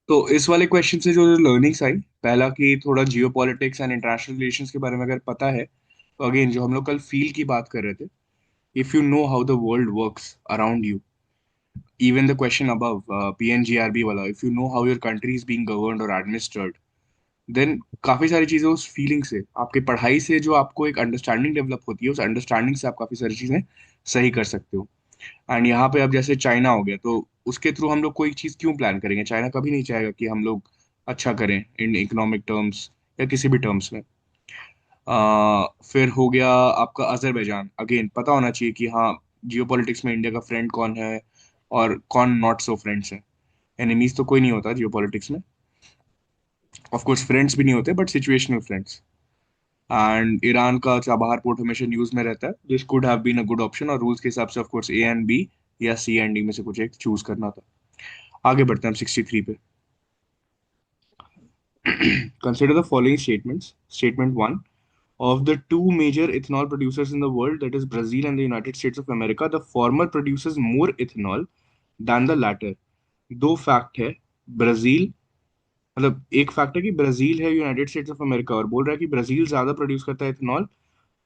तो इस वाले क्वेश्चन से जो जो लर्निंग्स आई, पहला कि थोड़ा जियो पॉलिटिक्स एंड इंटरनेशनल रिलेशंस के बारे में अगर पता है, तो अगेन जो हम लोग कल फील की बात कर रहे थे, if you know how the world works around you, even the question above PNGRB वाला, if you know how your country is being governed और एडमिनिस्ट्रेड, देन काफी सारी चीजें उस फीलिंग से, आपकी पढ़ाई से जो आपको एक अंडरस्टैंडिंग डेवलप होती है, उस अंडरस्टैंडिंग से आप काफी सारी चीजें सही कर सकते हो। एंड यहाँ पे अब जैसे चाइना हो गया, तो उसके थ्रू हम लोग कोई चीज क्यों प्लान करेंगे? चाइना कभी नहीं चाहेगा कि हम लोग अच्छा करें इन इकोनॉमिक टर्म्स या किसी भी टर्म्स में। फिर हो गया आपका अजरबैजान, अगेन पता होना चाहिए कि हाँ, जियो पॉलिटिक्स में इंडिया का फ्रेंड कौन है और कौन नॉट सो फ्रेंड्स है। एनिमीज तो कोई नहीं होता जियो पॉलिटिक्स में, ऑफ कोर्स फ्रेंड्स भी नहीं होते, but situational friends. And Iran का चाबहार पोर्ट हमेशा न्यूज में रहता है, this could have been a good option, और रूल्स के हिसाब से of course A and B या सी एंड डी में से कुछ एक चूज करना था। आगे बढ़ते हैं हम 63 पे। Consider the following statements. Statement one, of the two major ethanol producers in the world, that is Brazil and the United States of America, the former produces more ethanol than the latter. दो fact है। Brazil, मतलब एक fact है कि Brazil है United states of America, और बोल रहा है कि ब्राजील ज्यादा प्रोड्यूस करता है इथेनॉल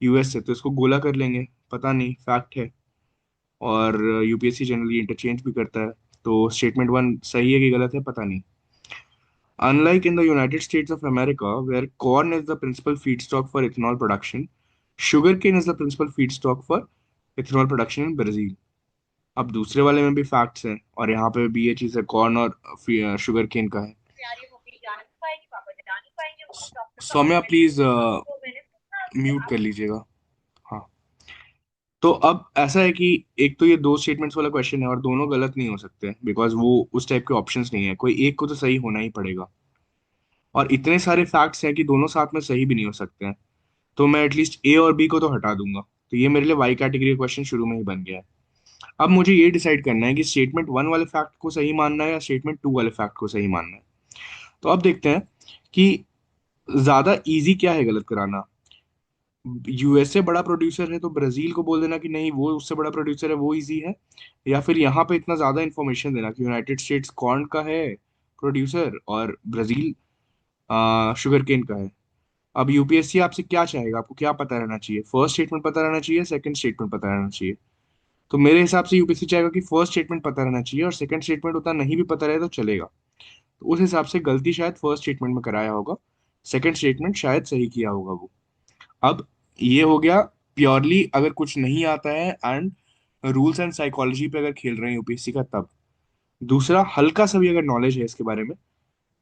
यूएस से, तो इसको गोला कर लेंगे, पता नहीं, फैक्ट है। और यूपीएससी जनरली इंटरचेंज भी करता है, तो स्टेटमेंट वन सही है कि गलत है, पता नहीं। Unlike in the United States of America, where corn is the principal feedstock for ethanol production, sugarcane is the principal feedstock for ethanol production in Brazil. अब दूसरे वाले में भी फैक्ट्स हैं, और यहाँ पे भी ये चीज़ है, कॉर्न और शुगर केन का है। सौम्या प्लीज म्यूट कर लीजिएगा। हाँ। तो अब ऐसा है कि एक तो ये दो स्टेटमेंट्स वाला क्वेश्चन है, और दोनों गलत नहीं हो सकते, बिकॉज वो उस टाइप के ऑप्शंस नहीं है, कोई एक को तो सही होना ही पड़ेगा। और इतने सारे फैक्ट्स हैं कि दोनों साथ में सही भी नहीं हो सकते हैं, तो मैं एटलीस्ट ए और बी को तो हटा दूंगा। तो ये मेरे लिए वाई कैटेगरी का क्वेश्चन शुरू में ही बन गया है। अब मुझे ये डिसाइड करना है कि स्टेटमेंट वन वाले फैक्ट को सही मानना है या स्टेटमेंट टू वाले फैक्ट को सही मानना है। तो अब देखते हैं कि ज्यादा इजी क्या है गलत कराना। यूएसए बड़ा प्रोड्यूसर है, तो ब्राजील को बोल देना कि नहीं वो उससे बड़ा प्रोड्यूसर है, वो इजी है। या फिर यहाँ पे इतना ज्यादा इन्फॉर्मेशन देना कि यूनाइटेड स्टेट्स कॉर्न का है प्रोड्यूसर और ब्राजील शुगर केन का है। अब यूपीएससी आपसे क्या चाहेगा? आपको क्या पता रहना चाहिए? फर्स्ट स्टेटमेंट पता रहना चाहिए, सेकंड स्टेटमेंट पता रहना चाहिए? तो मेरे हिसाब से यूपीएससी चाहेगा कि फर्स्ट स्टेटमेंट पता रहना चाहिए, और सेकंड स्टेटमेंट उतना नहीं भी पता रहे तो चलेगा। तो उस हिसाब से गलती शायद फर्स्ट स्टेटमेंट में कराया होगा, सेकंड स्टेटमेंट शायद सही किया होगा वो। अब ये हो गया प्योरली अगर कुछ नहीं आता है एंड रूल्स एंड साइकोलॉजी पे अगर खेल रहे हैं यूपीएससी का, तब। दूसरा, हल्का सा भी अगर नॉलेज है इसके बारे में,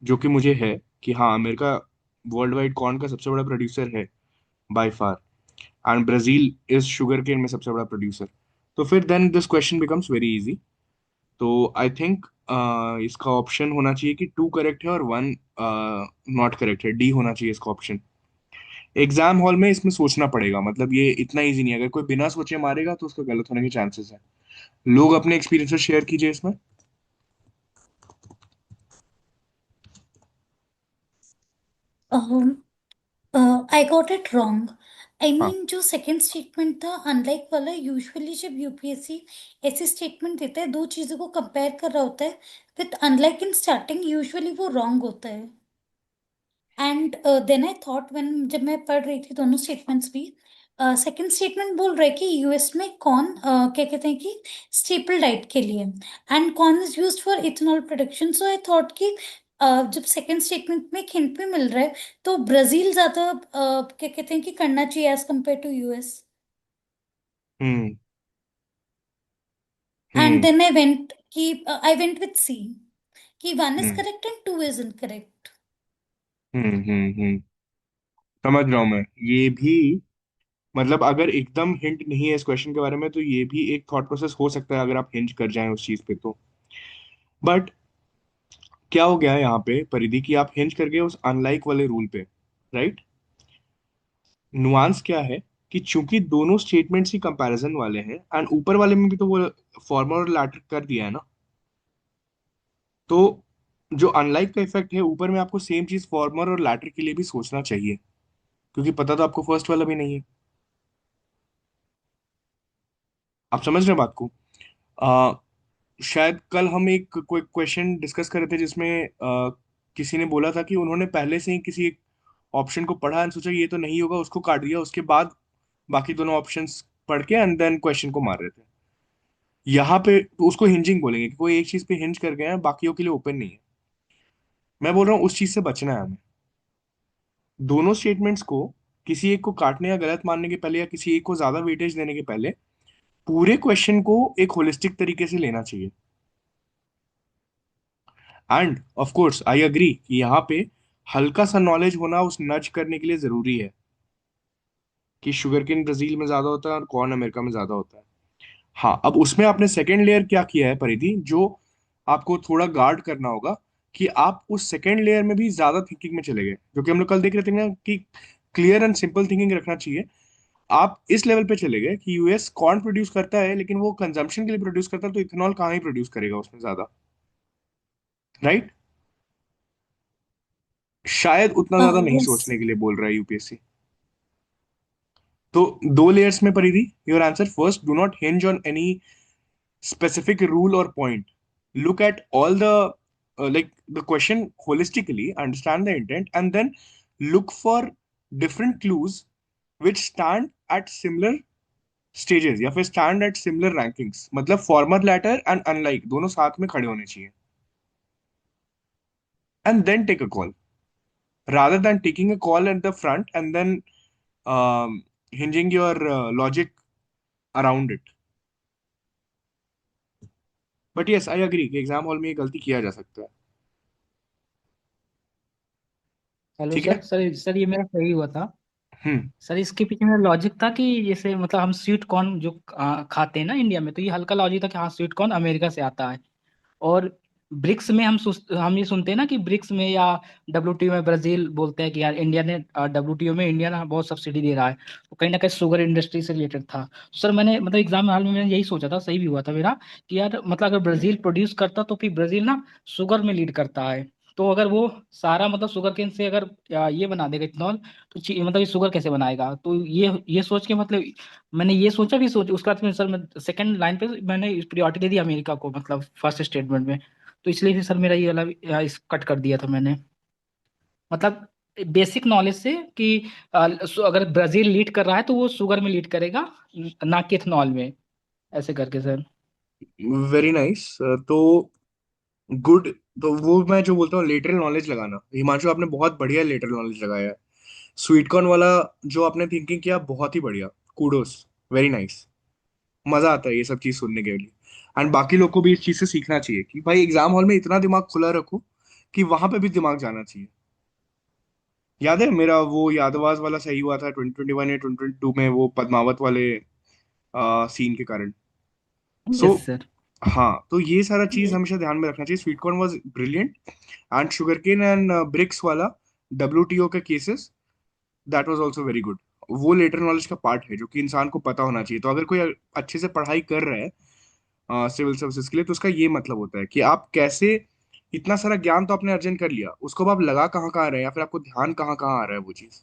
जो कि मुझे है, कि हाँ अमेरिका वर्ल्ड वाइड कॉर्न का सबसे बड़ा प्रोड्यूसर है by far, and Brazil is sugarcane में सबसे बड़ा प्रोड्यूसर, तो फिर then this question becomes very easy. तो आई थिंक इसका ऑप्शन होना चाहिए कि टू करेक्ट है और वन नॉट करेक्ट है, डी होना चाहिए इसका ऑप्शन। एग्जाम हॉल में इसमें सोचना पड़ेगा, मतलब ये इतना इजी नहीं है, अगर कोई बिना सोचे मारेगा तो उसका गलत होने के चांसेस है। लोग अपने एक्सपीरियंसेस शेयर कीजिए इसमें। I got it wrong. I हाँ। मीन जो सेकंड स्टेटमेंट था अनलाइक वाला, यूजुअली जब यूपीएससी ऐसे स्टेटमेंट देता है, दो चीजों को कंपेयर कर रहा होता है, with unlike in starting, usually वो रॉन्ग होता है। And then I thought when, जब मैं पढ़ रही थी दोनों स्टेटमेंट्स भी, सेकंड स्टेटमेंट बोल रहा है कि यूएस में कॉर्न क्या कहते हैं कि स्टेपल डाइट के लिए, and corn is used for ethanol production. So I thought कि जब सेकंड स्टेटमेंट में हिंट भी मिल रहा है, तो ब्राजील ज्यादा क्या कहते हैं कि करना चाहिए as compare to US. Hmm. And hmm. Then I went with C, कि one is hmm. Correct and two is incorrect. Hmm. समझ रहा हूँ मैं ये भी। मतलब अगर एकदम हिंट नहीं है इस क्वेश्चन के बारे में, तो ये भी एक थॉट प्रोसेस हो सकता है अगर आप हिंट कर जाएं उस चीज पे तो। बट क्या हो गया है यहाँ पे परिधि की, आप हिंट कर गए उस अनलाइक वाले रूल पे, राइट? नुआंस क्या है कि चूंकि दोनों स्टेटमेंट्स ही कंपैरिजन वाले हैं, एंड ऊपर वाले में भी तो वो फॉर्मर और लैटर कर दिया है ना, तो जो अनलाइक का इफेक्ट है ऊपर में, आपको सेम चीज फॉर्मर और लैटर के लिए भी सोचना चाहिए, क्योंकि पता तो आपको फर्स्ट वाला भी नहीं है। आप समझ रहे हैं बात को? शायद कल हम एक कोई क्वेश्चन डिस्कस कर रहे थे जिसमें किसी ने बोला था कि उन्होंने पहले से ही किसी एक ऑप्शन को पढ़ा एंड सोचा ये तो नहीं होगा, उसको काट दिया, उसके बाद बाकी दोनों ऑप्शंस पढ़ के एंड देन क्वेश्चन को मार रहे थे। यहाँ पे तो उसको हिंजिंग बोलेंगे कि कोई एक चीज पे हिंज कर गए हैं, बाकियों के लिए ओपन नहीं है। मैं बोल रहा हूँ उस चीज से बचना है हमें। दोनों स्टेटमेंट्स को किसी एक को काटने या गलत मानने के पहले या किसी एक को ज्यादा वेटेज देने के पहले पूरे क्वेश्चन को एक होलिस्टिक तरीके से लेना चाहिए। End of course I agree कि यहाँ पे हल्का सा नॉलेज होना उस नज करने के लिए जरूरी है कि शुगर केन ब्राजील में ज्यादा होता है और कॉर्न अमेरिका में ज्यादा होता है। हाँ, अब उसमें आपने सेकेंड लेयर क्या किया है परिधि, जो आपको थोड़ा गार्ड करना होगा कि आप उस सेकेंड लेयर में भी ज्यादा थिंकिंग में चले गए, जो कि हम लोग कल देख रहे थे ना कि क्लियर एंड सिंपल थिंकिंग रखना चाहिए। आप इस लेवल पे चले गए कि यूएस कॉर्न प्रोड्यूस करता है लेकिन वो कंजम्पशन के लिए प्रोड्यूस करता है, तो इथेनॉल कहाँ ही प्रोड्यूस करेगा उसमें ज्यादा, राइट? शायद उतना ज्यादा नहीं यस। सोचने के लिए बोल रहा है यूपीएससी। तो दो लेयर्स में परिधि, your answer first, do not hinge on any specific rule or point. Look at all the like the question holistically, understand the intent, and then look for different clues which stand at similar stages या फिर stand at similar rankings। मतलब former latter and unlike दोनों साथ में खड़े होने चाहिए, and then take a call rather than taking a call at the front and then hinging your logic around it। But yes I agree कि exam hall में ये गलती किया जा सकता है। हेलो ठीक सर। है। सर ये मेरा सही हुआ था। हम्म। सर इसके पीछे मेरा लॉजिक था कि जैसे मतलब हम स्वीट कॉर्न जो खाते हैं ना इंडिया में, तो ये हल्का लॉजिक था कि हाँ स्वीट कॉर्न अमेरिका से आता है। और ब्रिक्स में हम ये सुनते हैं ना कि ब्रिक्स में या डब्ल्यूटीओ में ब्राजील बोलते हैं कि यार इंडिया ने डब्ल्यूटीओ में इंडिया ना बहुत सब्सिडी दे रहा है, तो कहीं ना कहीं शुगर इंडस्ट्री से रिलेटेड था। सर मैंने मतलब एग्जाम हाल में मैंने यही सोचा था, सही भी हुआ था मेरा, कि यार मतलब अगर ब्राजील प्रोड्यूस करता तो फिर ब्राजील ना शुगर में लीड करता है। तो अगर वो सारा मतलब शुगर केन से अगर ये बना देगा इथेनॉल, तो मतलब ये शुगर कैसे बनाएगा? तो ये सोच के मतलब मैंने ये सोचा भी सोच उसके बाद में सर मैं सेकंड लाइन पे मैंने प्रियोरिटी दे दी अमेरिका को, मतलब फर्स्ट स्टेटमेंट में। तो इसलिए फिर सर मेरा ये वाला इस कट कर दिया था मैंने, मतलब बेसिक नॉलेज से कि अगर ब्राजील लीड कर रहा है तो वो शुगर में लीड करेगा, ना कि इथेनॉल में, ऐसे करके सर। Very nice. तो गुड। तो वो मैं जो बोलता हूँ लेटरल नॉलेज लगाना, हिमांशु आपने बहुत बढ़िया लेटरल नॉलेज लगाया है। स्वीट कॉर्न वाला जो आपने थिंकिंग किया बहुत ही बढ़िया, कूडोस, वेरी नाइस। मजा आता है ये सब चीज सुनने के लिए। एंड बाकी लोग को भी इस चीज से सीखना चाहिए कि भाई एग्जाम हॉल में इतना दिमाग खुला रखो कि वहां पे भी दिमाग जाना चाहिए। याद है मेरा वो यादवाज वाला सही हुआ था 2021 या 2022 में, वो पद्मावत वाले सीन के कारण। So yes sir. हाँ, तो ये सारा चीज हमेशा ध्यान में रखना चाहिए। Sweet corn was brilliant and sugarcane and BRICS वाला डब्ल्यूटीओ के cases, that was also very good. वो लेटर नॉलेज का पार्ट है जो कि इंसान को पता होना चाहिए। तो अगर कोई अच्छे से पढ़ाई कर रहा है सिविल सर्विसेज के लिए, तो उसका ये मतलब होता है कि आप कैसे, इतना सारा ज्ञान तो आपने अर्जन कर लिया, उसको अब आप लगा कहाँ कहाँ रहे हैं या फिर आपको ध्यान कहाँ कहाँ आ रहा है वो चीज।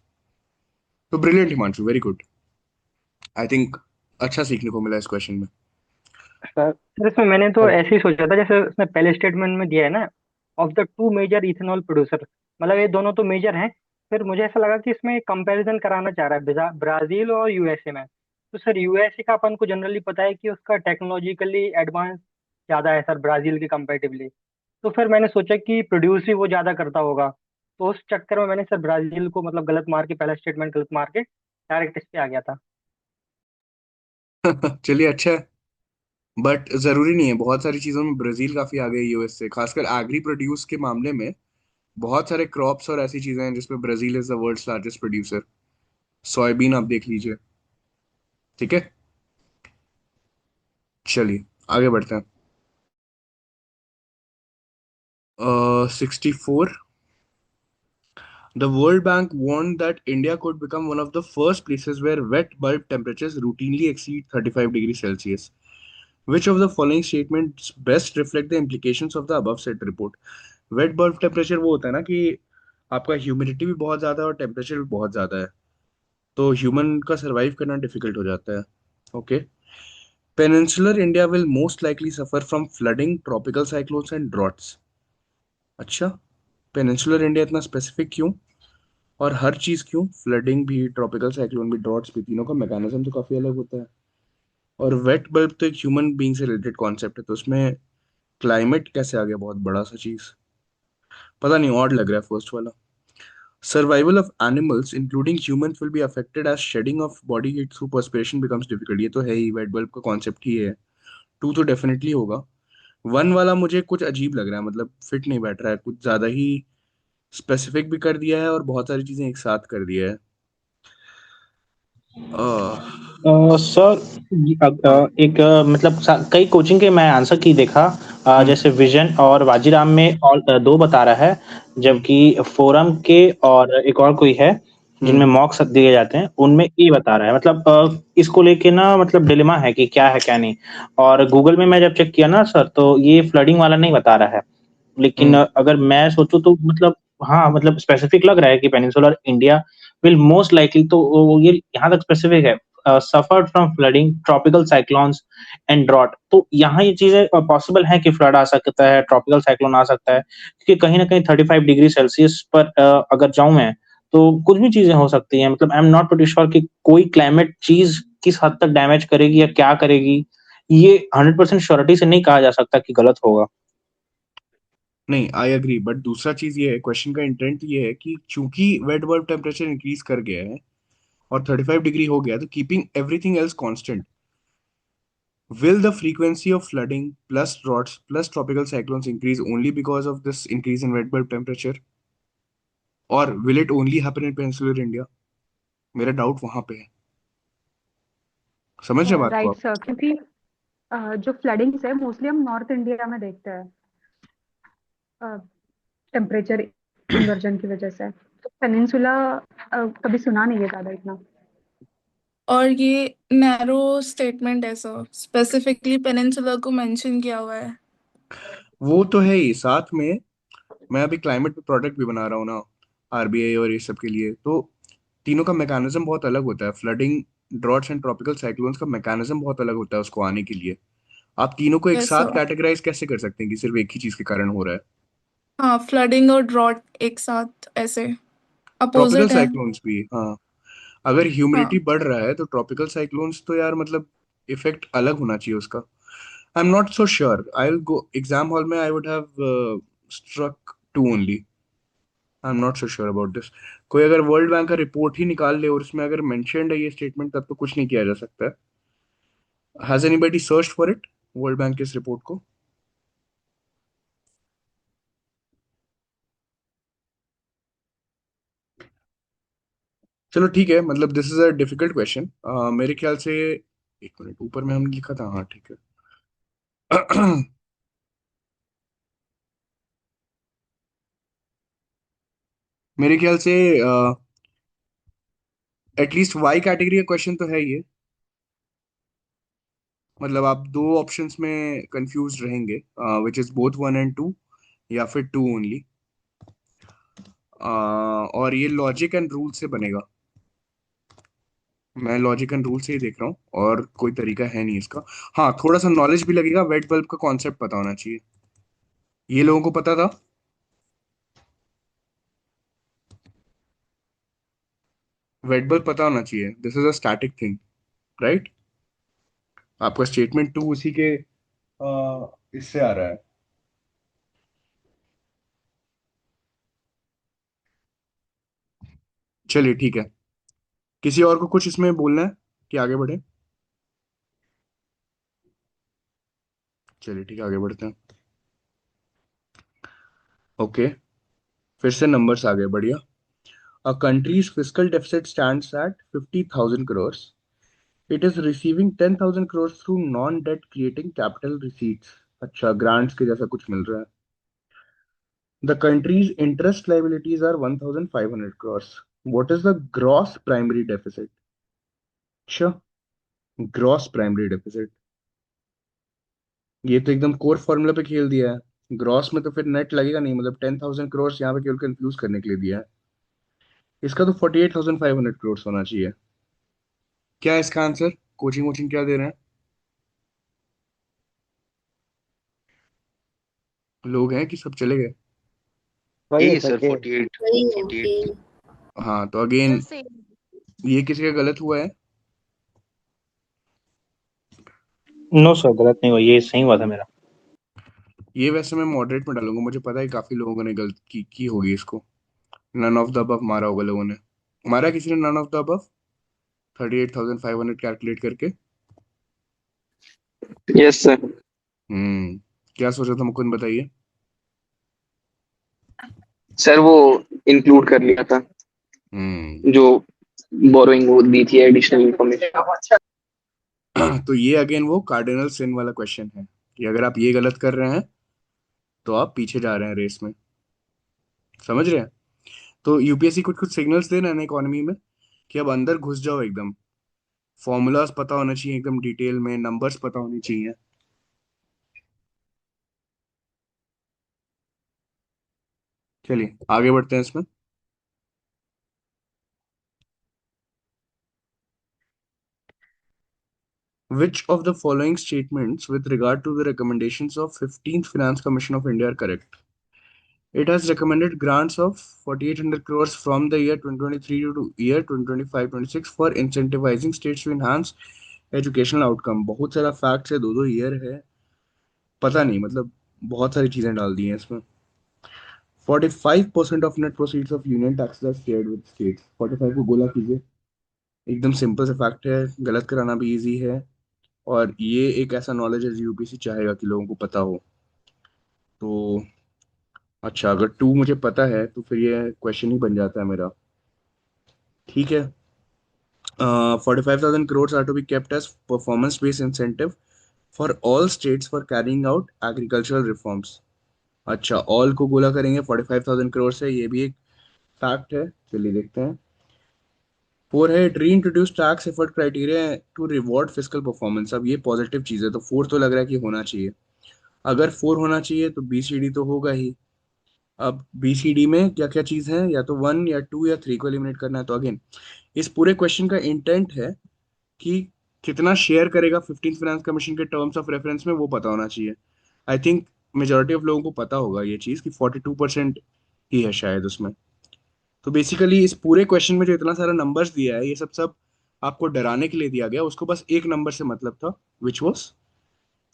तो brilliant Himanshu, very good. I think अच्छा सीखने को मिला इस क्वेश्चन में। सर इसमें मैंने तो ऐसे ही सोचा था जैसे उसमें पहले स्टेटमेंट में दिया है ना, of the two major ethanol producer, मतलब ये दोनों तो मेजर हैं। फिर मुझे ऐसा लगा कि इसमें कंपैरिजन कराना चाह रहा है ब्राजील और यूएसए में। तो सर यूएसए का अपन को जनरली पता है कि उसका टेक्नोलॉजिकली एडवांस ज्यादा है सर ब्राजील के कंपेरेटिवली। तो फिर मैंने सोचा कि प्रोड्यूस ही वो ज्यादा करता होगा। तो उस चक्कर में मैंने सर ब्राजील को मतलब गलत मार के, पहला स्टेटमेंट गलत मार के डायरेक्ट इस पे आ गया था। चलिए अच्छा है। बट जरूरी नहीं है, बहुत सारी चीजों में ब्राजील काफी आगे है यूएस से, खासकर एग्री प्रोड्यूस के मामले में। बहुत सारे क्रॉप्स और ऐसी चीजें हैं जिसमें Brazil is the world's largest producer. Soybean आप देख लीजिए। ठीक है, चलिए आगे बढ़ते हैं। 64, the World Bank warned that India could become one of the first places where wet bulb temperatures routinely exceed 35 degrees Celsius. Which of the following statements best reflect the implications of the above said report? Wet bulb temperature वो होता है ना कि आपका humidity भी बहुत ज्यादा है और टेम्परेचर भी बहुत ज्यादा है, तो ह्यूमन का सरवाइव करना डिफिकल्ट हो जाता है। Okay. Peninsular India will most likely suffer from flooding, tropical cyclones and droughts. अच्छा, पेनिनसुलर इंडिया इतना स्पेसिफिक क्यों? और हर चीज क्यों, फ्लडिंग भी, ट्रॉपिकल साइक्लोन भी, ड्रॉट्स भी, तीनों का मैकेनिज्म तो काफी अलग होता है। और वेट बल्ब तो एक ह्यूमन बीइंग से रिलेटेड कॉन्सेप्ट है, तो उसमें क्लाइमेट कैसे आ गया बहुत बड़ा सा चीज? पता नहीं, ऑड लग रहा है फर्स्ट वाला। Survival of animals including humans will be affected as shedding of body heat through perspiration becomes difficult. ये तो है ही, वेट बल्ब का कॉन्सेप्ट ही है। टू तो डेफिनेटली होगा। वन वाला मुझे कुछ अजीब लग रहा है, मतलब फिट नहीं बैठ रहा है, कुछ ज्यादा ही स्पेसिफिक भी कर दिया है और बहुत सारी चीजें एक साथ कर दिया है। आह, सर हाँ। एक मतलब कई कोचिंग के मैं आंसर की देखा, हम्म। जैसे विजन और वाजीराम में और दो बता रहा है, हम्म। जबकि फोरम के और एक और कोई है हम्म। जिनमें मॉक्स दिए जाते हैं उनमें ए बता रहा है। मतलब इसको लेके ना मतलब डिलेमा है कि क्या है क्या नहीं। और गूगल में मैं जब चेक किया ना सर, तो ये फ्लडिंग वाला नहीं बता रहा है। लेकिन हम्म। अगर मैं सोचूं तो मतलब हाँ, मतलब स्पेसिफिक लग रहा है कि peninsular India will most likely, तो ये यहाँ तक स्पेसिफिक है, suffered from flooding, tropical cyclones and drought. तो यहाँ ये चीजें पॉसिबल है कि फ्लड आ सकता है, ट्रॉपिकल साइक्लोन आ सकता है, क्योंकि कहीं ना कहीं 35 डिग्री सेल्सियस पर अगर जाऊं मैं, तो कुछ भी चीजें हो सकती हैं। मतलब आई एम नॉट प्रीटी श्योर कि कोई क्लाइमेट चीज किस हद तक डैमेज करेगी या क्या करेगी। ये 100% श्योरिटी से नहीं कहा जा सकता कि गलत होगा। नहीं, आई एग्री, बट दूसरा चीज ये है, क्वेश्चन का इंटेंट ये है कि चूंकि वेट बल्ब टेम्परेचर इंक्रीज कर गया है और 35 डिग्री हो गया, तो keeping everything else constant, will the frequency of flooding plus droughts plus tropical cyclones increase only because of this increase in wet bulb temperature, or will it only happen in peninsular India? मेरा doubt वहां पे है। समझ रहे बात को right आप? Sir, क्योंकि जो फ्लडिंग्स है मोस्टली हम नॉर्थ इंडिया में देखते हैं टेम्परेचर इन्वर्जन की वजह से। तो पेनिनसुला कभी सुना नहीं है ज्यादा इतना। और ये नैरो स्टेटमेंट है सर, स्पेसिफिकली पेनिनसुला को मेंशन किया हुआ है। वो तो है ही साथ में। मैं अभी क्लाइमेट पे प्रोडक्ट भी बना रहा हूँ ना, आरबीआई और ये सब के लिए, तो तीनों का मैकेनिज्म बहुत अलग होता है। Flooding, droughts and tropical cyclones का मैकेनिज्म बहुत अलग होता है उसको आने के लिए। आप तीनों को एक यस साथ सर। कैटेगराइज कैसे कर सकते हैं कि सिर्फ एक ही चीज के कारण हो रहा है? हाँ, फ्लडिंग और ड्रॉट एक साथ ऐसे ट्रॉपिकल अपोजिट है। साइक्लोन्स भी, हाँ। अगर ह्यूमिडिटी हाँ बढ़ रहा है तो ट्रॉपिकल साइक्लोन्स तो यार मतलब इफेक्ट अलग होना चाहिए उसका। I am not so sure, I will go exam hall में, I would have struck to only. I am not so sure about this. कोई अगर वर्ल्ड बैंक का रिपोर्ट ही निकाल ले और उसमें अगर मेंशन्ड है ये स्टेटमेंट, तब तो कुछ नहीं किया जा सकता है। Has anybody search for it, world bank के इस रिपोर्ट को? चलो ठीक है, मतलब this is a difficult question मेरे ख्याल से। एक मिनट, ऊपर में हमने लिखा था, हाँ ठीक है। मेरे ख्याल से एटलीस्ट वाई कैटेगरी का क्वेश्चन तो है ये। मतलब आप दो ऑप्शंस में कंफ्यूज रहेंगे, which is both one and two, या फिर टू ओनली। और ये लॉजिक एंड रूल से बनेगा। मैं लॉजिक एंड रूल से ही देख रहा हूँ और कोई तरीका है नहीं इसका। हाँ, थोड़ा सा नॉलेज भी लगेगा, वेट बल्ब का कॉन्सेप्ट पता होना चाहिए। ये लोगों को पता था। वेट बल्ब पता होना चाहिए, this is a static thing, right? आपका स्टेटमेंट टू उसी के इससे आ रहा है। चलिए ठीक है, किसी और को कुछ इसमें बोलना है कि आगे बढ़े? चलिए ठीक है, आगे बढ़ते हैं। ओके, फिर से नंबर्स आ गए, बढ़िया। A country's fiscal deficit stands at 50,000 crores. It is receiving 10,000 crores through non-debt creating capital receipts. अच्छा, ग्रांट्स के जैसा कुछ मिल रहा है। The country's interest liabilities are 1,500 crores. What is the gross primary deficit? अच्छा, ग्रॉस प्राइमरी डेफिसिट। ये तो एकदम कोर फॉर्मूला पे खेल दिया है। ग्रॉस में तो फिर नेट लगेगा नहीं, मतलब 10,000 crores यहाँ पे केवल कंफ्यूज करने के लिए दिया है। इसका तो 48,500 crores होना चाहिए। क्या है इसका आंसर? कोचिंग वोचिंग क्या दे रहे हैं? लोग हैं कि सब चले गए? वही है यही सर सर, ये 48 वही है 48। हाँ तो अगेन ये किसी का गलत हुआ है? नो सर, गलत नहीं हुआ, ये सही हुआ था मेरा। ये वैसे मैं मॉडरेट में डालूंगा, मुझे पता है काफी लोगों ने गलत की होगी इसको। नन ऑफ द अबव मारा होगा लोगों ने। मारा किसी ने none of the above? 38,500 calculate करके। Yes sir. क्या सोचा था मुकुंद, बताइए। सर वो इंक्लूड कर लिया था, हम्म जो बोरोइंग वो दी थी एडिशनल इंफॉर्मेशन। तो ये अगेन वो कार्डिनल सिन वाला क्वेश्चन है कि अगर आप ये गलत कर रहे हैं तो आप पीछे जा रहे हैं रेस में। समझ रहे हैं? तो यूपीएससी कुछ कुछ सिग्नल्स दे रहे हैं इकोनॉमी में कि अब अंदर घुस जाओ एकदम। फॉर्मूलाज पता होना चाहिए एकदम डिटेल में, नंबर्स पता होने चाहिए। चलिए आगे बढ़ते हैं इसमें। Which of the following statements with regard to the recommendations of 15th Finance Commission of India are correct? It has recommended grants of 4,800 crores from the year 2023 to year 2025-26 for incentivizing states to enhance educational outcome. बहुत सारा facts है, दो दो year है, पता नहीं मतलब बहुत सारी चीजें डाल दी हैं इसमें। 45% of net proceeds of union taxes are shared with states. 45 को गोला कीजिए। एकदम सिंपल सा फैक्ट है, गलत कराना भी इजी है, और ये एक ऐसा नॉलेज है जो यूपीएससी चाहेगा कि लोगों को पता हो। तो अच्छा, अगर टू मुझे पता है तो फिर ये क्वेश्चन ही बन जाता है मेरा। ठीक है। 45,000 crores are to be kept as performance based incentive for all states for carrying out agricultural reforms. अच्छा, ऑल को गोला करेंगे 45,000 करोड़ से, ये भी एक फैक्ट है। चलिए देखते हैं। फोर है, reintroduce tax effort criteria to reward fiscal performance. अब ये पॉजिटिव चीज है, तो फोर तो लग रहा है कि होना चाहिए। अगर फोर होना चाहिए तो बीसीडी तो होगा ही। अब बीसीडी में क्या क्या चीज है, या तो वन या टू या थ्री को एलिमिनेट करना है। तो अगेन इस पूरे क्वेश्चन का इंटेंट है कि कितना शेयर करेगा 15th फाइनेंस कमीशन के टर्म्स ऑफ रेफरेंस में, वो पता होना चाहिए। आई थिंक मेजोरिटी ऑफ लोगों को पता होगा ये चीज कि 42% ही है शायद उसमें। तो बेसिकली इस पूरे क्वेश्चन में जो इतना सारा नंबर्स दिया है, ये सब सब आपको डराने के लिए दिया गया। उसको बस एक नंबर से मतलब था, विच वॉज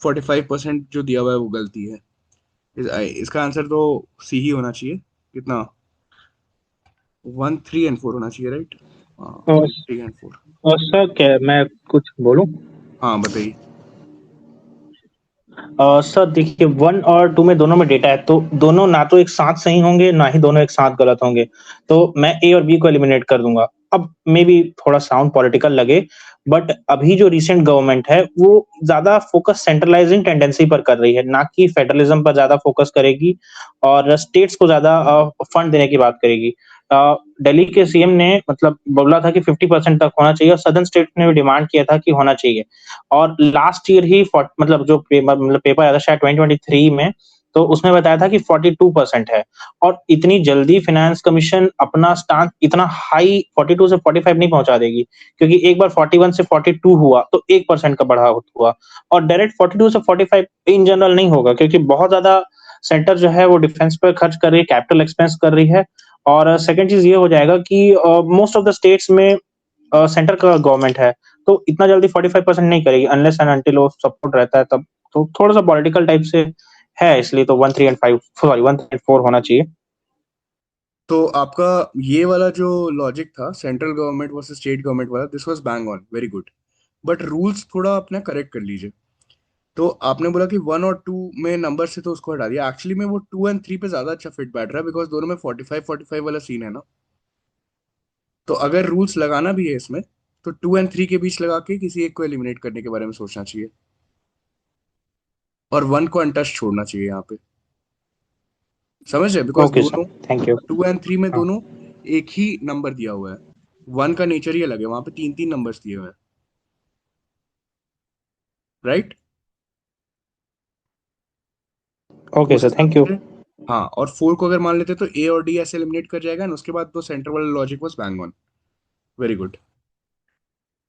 45% जो दिया हुआ है वो गलती है। इसका आंसर तो सी ही होना चाहिए। कितना? 1, 3 and 4 होना चाहिए, राइट? और 3 and 4। सर क्या मैं कुछ बोलूं? हाँ बताइए। सर देखिए, 1 और 2 में दोनों में डेटा है, तो दोनों ना तो एक साथ सही होंगे, ना ही दोनों एक साथ गलत होंगे। तो मैं ए और बी को एलिमिनेट कर दूंगा। अब मे बी थोड़ा साउंड पॉलिटिकल लगे, बट अभी जो रिसेंट गवर्नमेंट है वो ज्यादा फोकस सेंट्रलाइजिंग टेंडेंसी पर कर रही है, ना कि फेडरलिज्म पर ज्यादा फोकस करेगी और स्टेट्स को ज्यादा फंड देने की बात करेगी। दिल्ली के सीएम ने मतलब बोला था कि 50% तक होना चाहिए, और सदर्न स्टेट ने भी डिमांड किया था कि होना चाहिए। और लास्ट ईयर ही मतलब जो मतलब पेपर आया था शायद 2023 में, तो उसमें बताया था कि 42% है। और इतनी जल्दी फाइनेंस कमीशन अपना स्टांस इतना हाई 42 से 45 नहीं पहुंचा देगी, क्योंकि एक बार 41 से 42 हुआ तो 1% का बढ़ा हुआ, और डायरेक्ट 42 से 45 इन जनरल नहीं होगा, क्योंकि बहुत ज्यादा सेंटर जो है वो डिफेंस पर खर्च कर रही है, कैपिटल एक्सपेंस कर रही है। और सेकंड चीज ये हो जाएगा कि मोस्ट ऑफ द स्टेट्स में सेंटर का गवर्नमेंट है, तो इतना जल्दी 45% नहीं करेगी अनलेस एंड अनटिल वो सपोर्ट रहता है तब। तो थोड़ा सा पॉलिटिकल टाइप से है, इसलिए तो 1, 3 and 5 सॉरी 1, 3 and 4 होना चाहिए। तो आपका ये वाला जो लॉजिक था central government versus state government वाला, this was bang on, very good. But rules थोड़ा अपना करेक्ट कर लीजिए। तो आपने बोला कि 1 और 2 में नंबर से तो उसको हटा दिया, एक्चुअली में वो 2 and 3 पे ज्यादा अच्छा फिट बैठ रहा है, बिकॉज दोनों में 45-45 वाला सीन है ना। तो अगर रूल्स लगाना भी है इसमें, तो 2 and 3 के बीच लगा के किसी एक को एलिमिनेट करने के बारे में सोचना चाहिए, और वन को अनटच छोड़ना चाहिए यहाँ पे। समझ रहे? बिकॉज ओके दोनों सर, थैंक यू। 2 and 3 में हाँ, दोनों एक ही नंबर दिया हुआ है। वन का नेचर ही अलग है, वहां पे तीन तीन नंबर्स दिए हुए हैं, राइट? तो ओके उस सर, हिसाब थैंक यू। से हाँ, और 4 को अगर मान लेते तो ए और डी ऐसे एलिमिनेट कर जाएगा, और उसके बाद तो सेंटर वाला logic was bang on. Very good.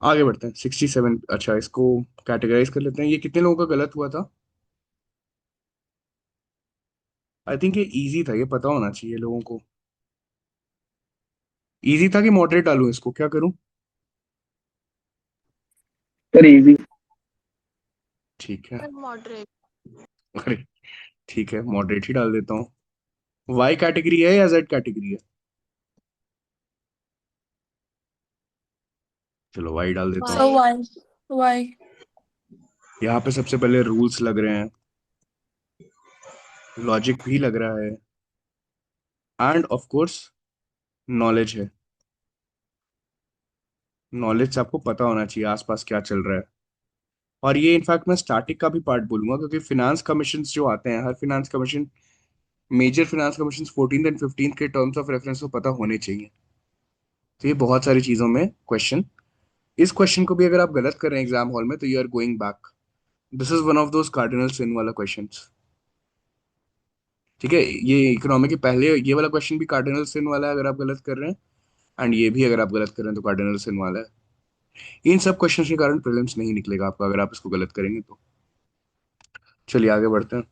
आगे बढ़ते हैं। 67। अच्छा, इसको कैटेगराइज कर लेते हैं। ये कितने लोगों का गलत हुआ था? आई थिंक ये इजी था, ये पता होना चाहिए लोगों को। इजी था कि मॉडरेट डालूं इसको, क्या करूं? Sir easy. ठीक है। मॉडरेट। अरे ठीक है, मॉडरेट ही डाल देता हूँ। वाई कैटेगरी है या जेड कैटेगरी है? चलो वाई डाल देता हूँ। सो वाई। वाई। यहाँ पे सबसे पहले रूल्स लग रहे हैं, लॉजिक भी लग रहा है, एंड ऑफ कोर्स नॉलेज है। नॉलेज से आपको पता होना चाहिए आसपास क्या चल रहा है। और ये इनफैक्ट मैं स्टैटिक का भी पार्ट बोलूंगा, क्योंकि फिनांस कमीशन जो आते हैं, हर finance commission, major finance commission 14th and 15th के टर्म्स ऑफ रेफरेंस को पता होने चाहिए। तो ये बहुत सारी चीजों में क्वेश्चन, इस क्वेश्चन को भी अगर आप गलत कर रहे हैं एग्जाम हॉल में तो you are going back. This is one of those cardinal sin वाला क्वेश्चन। ठीक है, ये इकोनॉमी के पहले ये वाला क्वेश्चन भी कार्डिनल सिन वाला है अगर आप गलत कर रहे हैं, एंड ये भी अगर आप गलत कर रहे हैं तो कार्डिनल सिन वाला है। इन सब क्वेश्चन के कारण प्रीलिम्स नहीं निकलेगा आपका अगर आप इसको गलत करेंगे तो। चलिए आगे बढ़ते हैं।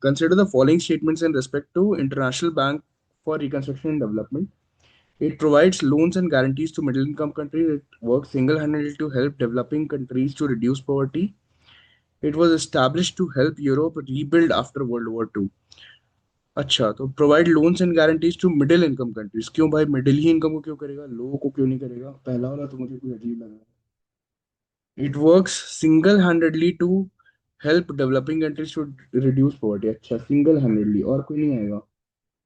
Consider the following statements in respect to International Bank for Reconstruction and Development. It provides loans and guarantees to middle income countries. It works single handedly to help developing countries to reduce poverty. It was established to help Europe rebuild after World War II. अच्छा, तो provide loans and guarantees to middle income countries, क्यों भाई middle ही income को क्यों करेगा, लो को क्यों नहीं करेगा? पहला वाला तो मुझे कुछ अजीब लग रहा है। It works single handedly to help developing countries to reduce poverty. अच्छा, सिंगल हैंडेडली, और कोई नहीं आएगा?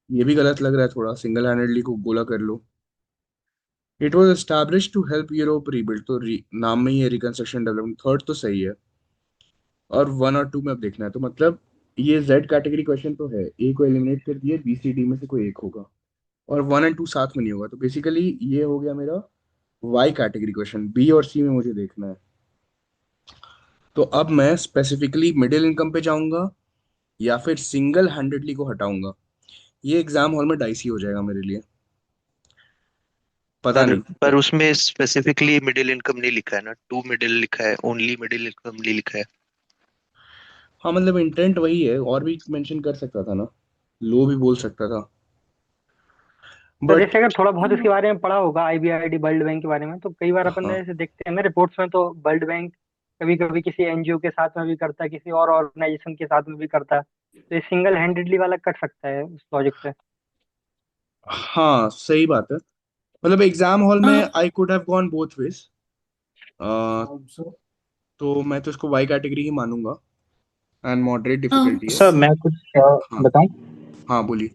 ये भी गलत लग रहा है थोड़ा, सिंगल हैंडेडली को गोला कर लो। It was establish to help Europe rebuild, तो नाम में ही है रिकंस्ट्रक्शन डेवलपमेंट, थर्ड तो सही है। और वन और टू में अब देखना है, तो मतलब ये जेड कैटेगरी क्वेश्चन तो है, ए को एलिमिनेट कर दिए, बी सी डी में से कोई एक होगा, और वन एंड टू साथ में नहीं होगा, तो बेसिकली ये हो गया मेरा वाई कैटेगरी क्वेश्चन। बी और सी में मुझे देखना है। तो अब मैं स्पेसिफिकली मिडिल इनकम पे जाऊंगा या फिर सिंगल हैंडेडली को हटाऊंगा, ये एग्जाम हॉल में डाइसी हो जाएगा मेरे लिए, पता पर नहीं। पर उसमें स्पेसिफिकली मिडिल इनकम नहीं लिखा है ना, टू मिडिल लिखा है, ओनली मिडिल इनकम नहीं लिखा है। हाँ मतलब इंटेंट वही है, और भी मेंशन कर सकता था ना, लो भी बोल सकता था, तो बट जैसे अगर थोड़ा बहुत इसके बारे में पढ़ा होगा आईबीआरडी वर्ल्ड बैंक के बारे में, तो कई बार अपन हाँ ऐसे देखते हैं ना रिपोर्ट्स में, तो वर्ल्ड बैंक कभी कभी किसी एनजीओ के साथ में भी करता है, किसी और ऑर्गेनाइजेशन के साथ में भी करता है, तो ये सिंगल हैंडेडली वाला कर सकता है उस लॉजिक से। हाँ सही बात है। मतलब एग्जाम हॉल में I could have gone both ways, तो मैं तो इसको वाई कैटेगरी ही मानूंगा, एंड मॉडरेट डिफिकल्टी है। सर मैं कुछ हाँ बताऊं? हाँ बोलिए।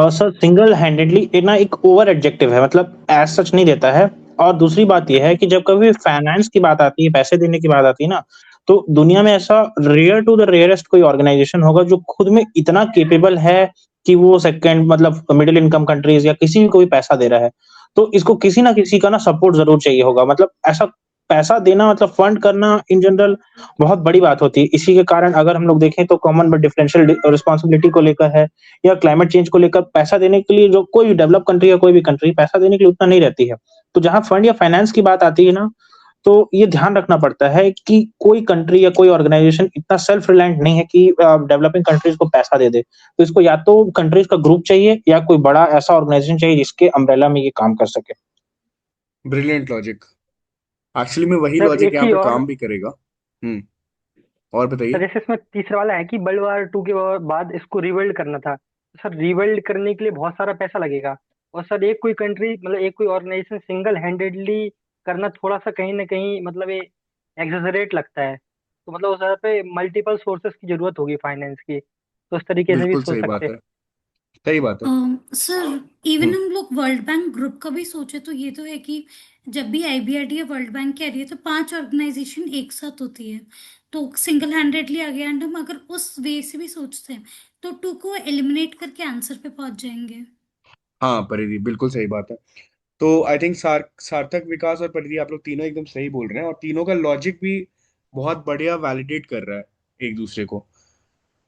सर सिंगल हैंडेडली ना एक ओवर एडजेक्टिव है, मतलब एज सच नहीं देता है। और दूसरी बात यह है कि जब कभी फाइनेंस की बात आती है, पैसे देने की बात आती है ना, तो दुनिया में ऐसा रेयर टू द रेयरेस्ट कोई ऑर्गेनाइजेशन होगा जो खुद में इतना केपेबल है कि वो सेकंड मतलब मिडिल इनकम कंट्रीज या किसी भी को भी पैसा दे रहा है। तो इसको किसी ना किसी का ना सपोर्ट जरूर चाहिए होगा, मतलब ऐसा पैसा देना मतलब फंड करना इन जनरल बहुत बड़ी बात होती है। इसी के कारण अगर हम लोग देखें तो कॉमन बट डिफरेंशियल रिस्पॉन्सिबिलिटी को लेकर है या क्लाइमेट चेंज को लेकर पैसा देने के लिए जो कोई भी डेवलप कंट्री या कोई भी कंट्री पैसा देने के लिए उतना नहीं रहती है। तो जहां फंड या फाइनेंस की बात आती है ना, तो ये ध्यान रखना पड़ता है कि कोई कंट्री या कोई ऑर्गेनाइजेशन इतना सेल्फ रिलायंट नहीं है कि डेवलपिंग कंट्रीज को पैसा दे दे। तो इसको या तो कंट्रीज का ग्रुप चाहिए या कोई बड़ा ऐसा ऑर्गेनाइजेशन चाहिए जिसके अम्ब्रेला में ये काम कर सके। ब्रिलियंट लॉजिक, एक्चुअली में वही सर लॉजिक एक यहाँ चीज पे और, काम भी करेगा। हम्म, और सर बताइए। जैसे इसमें तीसरा वाला है कि वर्ल्ड वार टू के बाद इसको रिबिल्ड करना था, तो सर रिबिल्ड करने के लिए बहुत सारा पैसा लगेगा। और सर एक कोई कंट्री मतलब एक कोई ऑर्गेनाइजेशन सिंगल हैंडेडली करना थोड़ा सा कहीं ना कहीं मतलब ये एग्जेजरेट लगता है। तो मतलब उस जगह पे मल्टीपल सोर्सेस की जरूरत होगी फाइनेंस की, तो उस तरीके से भी बिल्कुल सोच सही सकते बात हैं। है, सही बात है। सर इवन हम्म, हम लोग वर्ल्ड बैंक ग्रुप का भी सोचे तो ये तो है कि जब भी आईबीआरडी या वर्ल्ड बैंक कह रही है तो 5 ऑर्गेनाइजेशन एक साथ होती है, तो सिंगल हैंडेडली आ गया, एंड हम अगर उस वे से भी सोचते हैं तो टू को एलिमिनेट करके आंसर पे पहुंच जाएंगे। हाँ परिधि बिल्कुल सही बात है। तो आई थिंक सार्थक, विकास और परिधि, आप लोग तीनों एकदम सही बोल रहे हैं, और तीनों का लॉजिक भी बहुत बढ़िया वैलिडेट कर रहा है एक दूसरे को।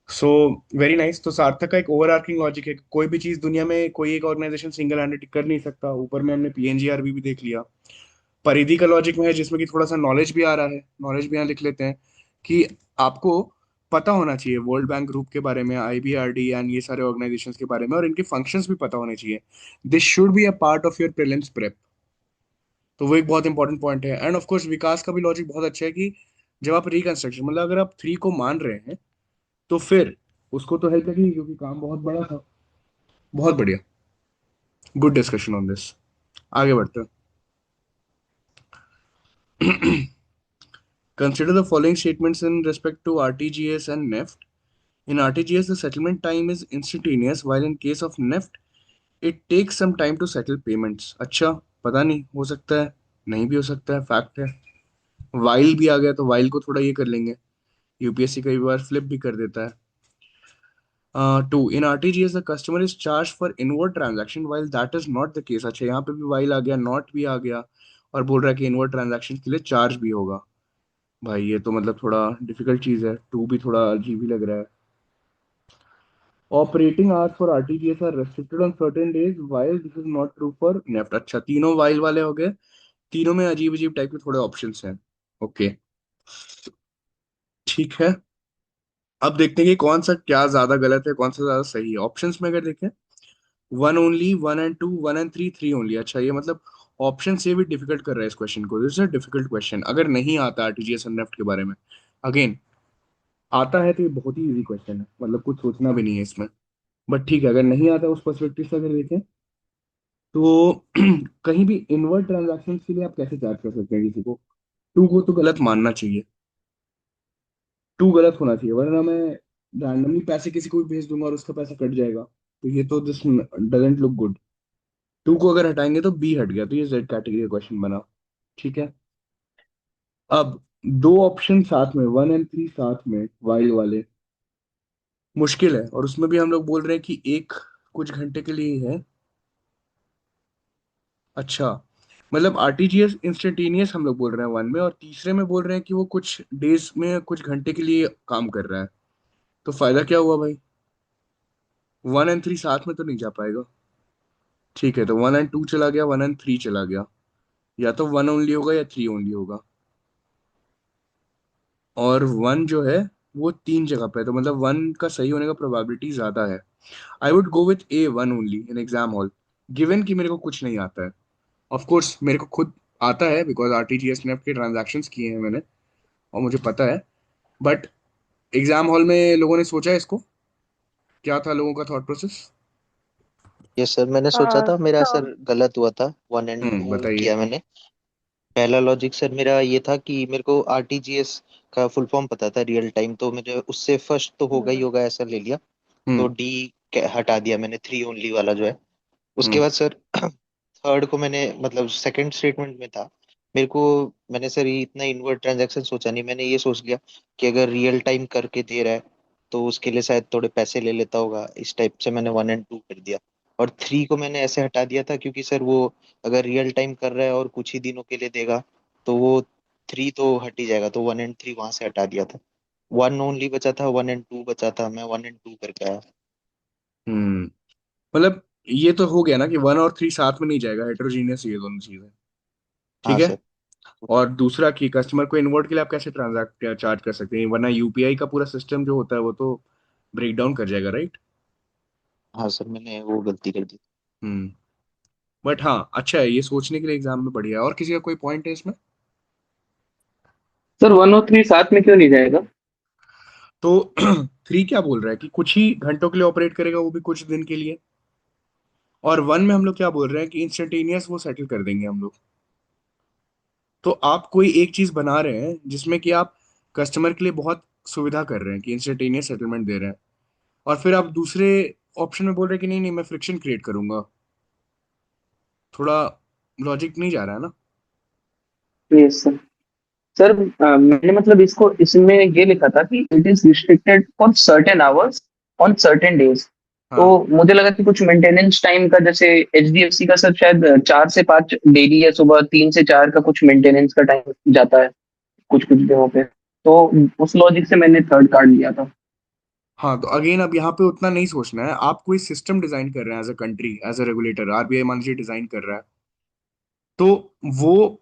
So very nice. तो सार्थक का एक ओवर आर्किंग लॉजिक है कि कोई भी चीज दुनिया में कोई एक ऑर्गेनाइजेशन सिंगल हैंडेड कर नहीं सकता, ऊपर में हमने पीएनजीआरबी भी देख लिया। परिधि का लॉजिक में है जिसमें कि थोड़ा सा नॉलेज भी आ रहा है, नॉलेज भी यहाँ लिख लेते हैं कि आपको पता होना चाहिए वर्ल्ड बैंक ग्रुप के बारे में, IBRD एंड ये सारे ऑर्गेनाइजेशंस के बारे में, और इनके फंक्शंस भी पता होने चाहिए. This should be a part of your prelims prep. तो वो एक बहुत इंपॉर्टेंट पॉइंट है. एंड ऑफ कोर्स विकास का भी लॉजिक बहुत अच्छा है कि जब आप रिकंस्ट्रक्शन, मतलब अगर आप 3 को मान रहे हैं तो फिर उसको तो हेल्प लगेगी क्योंकि काम बहुत बड़ा था. बहुत बढ़िया. Good discussion on this. आगे बढ़ते हैं. Consider the following statements in respect to RTGS and NEFT. In RTGS, the settlement time is instantaneous, while in case of NEFT, it takes some time to settle payments. अच्छा, पता नहीं, हो सकता है, नहीं भी हो सकता है, फैक्ट है. वाइल भी आ गया तो वाइल को थोड़ा ये कर लेंगे. यूपीएससी कई बार फ्लिप भी कर देता है. 2. In RTGS, the customer is charged for inward transaction, while that is not the case. अच्छा, यहाँ पे भी while आ गया, not भी आ गया, और बोल रहा है कि inward transaction के लिए चार्ज भी होगा. भाई ये तो मतलब थोड़ा डिफिकल्ट चीज है. 2 भी थोड़ा अजीब ही लग रहा है. Operating hours for RTGS are restricted on certain days, while this is not true for NEFT. अच्छा, तीनों while वाले हो गए. तीनों में अजीब अजीब टाइप के थोड़े ऑप्शंस हैं. ओके, ठीक है. अब देखते हैं कि कौन सा क्या ज्यादा गलत है, कौन सा ज्यादा सही है. ऑप्शंस में अगर देखें, 1 ओनली, 1 एंड 2, 1 एंड 3, 3 ओनली. अच्छा, ये मतलब ऑप्शन से भी डिफिकल्ट कर रहा है इस क्वेश्चन को. This is a difficult question. अगर नहीं आता आरटीजीएस एंड नेफ्ट के बारे में, अगेन आता है तो ये बहुत ही इजी क्वेश्चन है, मतलब कुछ सोचना भी नहीं है इसमें. बट ठीक है, अगर नहीं आता उस पर्सपेक्टिव से अगर देखें तो कहीं भी इनवर्ट ट्रांजैक्शन के लिए आप कैसे चार्ज कर सकते हैं किसी को. 2 को तो गलत मानना चाहिए. 2 गलत होना चाहिए, वरना मैं रैंडमली पैसे किसी को भी भेज दूंगा और उसका पैसा कट जाएगा. तो ये तो दिस डजंट लुक गुड. 2 को अगर हटाएंगे तो बी हट गया, तो ये जेड कैटेगरी का क्वेश्चन बना. ठीक है. अब दो ऑप्शन साथ में, 1 एंड 3 साथ में वाइल वाले, मुश्किल है. और उसमें भी हम लोग बोल रहे हैं कि एक कुछ घंटे के लिए ही है. अच्छा, मतलब आरटीजीएस इंस्टेंटेनियस हम लोग बोल रहे हैं 1 में, और तीसरे में बोल रहे हैं कि वो कुछ डेज में कुछ घंटे के लिए काम कर रहा है. तो फायदा क्या हुआ भाई. 1 एंड 3 साथ में तो नहीं जा पाएगा. ठीक है, तो 1 एंड 2 चला गया, 1 एंड 3 चला गया. या तो 1 ओनली होगा या 3 ओनली होगा. और 1 जो है वो 3 जगह पे है, तो मतलब 1 का सही होने का प्रोबेबिलिटी ज्यादा है. I would go with A, 1 only in exam hall, given कि मेरे को कुछ नहीं आता है. ऑफ कोर्स मेरे को खुद आता है, बिकॉज आरटीजीएस नेफ्ट के ट्रांजैक्शंस किए हैं मैंने, और मुझे पता है. बट एग्जाम हॉल में लोगों ने सोचा है इसको, क्या था लोगों का थॉट प्रोसेस. यस सर, मैंने सोचा था, मेरा सर गलत हुआ था, 1 एंड 2 बताइए. किया मैंने. पहला लॉजिक सर मेरा ये था कि मेरे को आरटीजीएस का फुल फॉर्म पता था, रियल टाइम, तो मुझे उससे फर्स्ट तो होगा ही होगा ऐसा ले लिया. तो हम्म. डी हटा दिया मैंने, 3 ओनली वाला जो है. उसके हम्म. बाद सर थर्ड को मैंने, मतलब सेकंड स्टेटमेंट में था मेरे को, मैंने सर ये इतना इनवर्ट ट्रांजैक्शन सोचा नहीं. मैंने ये सोच लिया कि अगर रियल टाइम करके दे रहा है तो उसके लिए शायद थोड़े पैसे ले लेता होगा, इस टाइप से मैंने 1 एंड 2 कर दिया. और 3 को मैंने ऐसे हटा दिया था क्योंकि सर वो अगर रियल टाइम कर रहा है और कुछ ही दिनों के लिए देगा तो वो 3 तो हट ही जाएगा, तो 1 एंड 3 वहां से हटा दिया था. 1 ओनली बचा था, 1 एंड 2 बचा था, मैं 1 एंड 2 करके आया. हम्म. मतलब ये तो हो गया ना कि 1 और 3 साथ में नहीं जाएगा, हेटेरोजीनियस ये दोनों चीजें. ठीक हाँ है. सर. और दूसरा कि कस्टमर को इन्वर्ट के लिए आप कैसे ट्रांजैक्ट चार्ज कर सकते हैं, वरना यूपीआई का पूरा सिस्टम जो होता है वो तो ब्रेक डाउन कर जाएगा, राइट. हाँ सर, मैंने वो गलती कर दी. हम्म. बट हाँ, अच्छा है, ये सोचने के लिए एग्जाम में बढ़िया है. और किसी का कोई पॉइंट है इसमें. सर 1 और 3 साथ में क्यों नहीं जाएगा? तो 3 क्या बोल रहा है कि कुछ ही घंटों के लिए ऑपरेट करेगा, वो भी कुछ दिन के लिए. और 1 में हम लोग क्या बोल रहे हैं कि इंस्टेंटेनियस वो सेटल कर देंगे हम लोग. तो आप कोई एक चीज बना रहे हैं जिसमें कि आप कस्टमर के लिए बहुत सुविधा कर रहे हैं कि इंस्टेंटेनियस सेटलमेंट दे रहे हैं, और फिर आप दूसरे ऑप्शन में बोल रहे हैं कि नहीं नहीं मैं फ्रिक्शन क्रिएट करूंगा. थोड़ा लॉजिक नहीं जा रहा है ना. Yes sir. सर मैंने मतलब इसको इसमें ये लिखा था कि it is restricted for certain hours on certain days. तो हाँ. मुझे लगा कि कुछ मेंटेनेंस टाइम का, जैसे एचडीएफसी का सर शायद 4 से 5 डेली या सुबह 3 से 4 का कुछ मेंटेनेंस का टाइम जाता है कुछ कुछ दिनों पे. तो उस लॉजिक से मैंने थर्ड कार्ड लिया था. हाँ, तो अगेन अब यहाँ पे उतना नहीं सोचना है. आप कोई सिस्टम डिजाइन कर रहे हैं as a country, as a regulator, RBI मान लीजिए डिजाइन कर रहा है, तो वो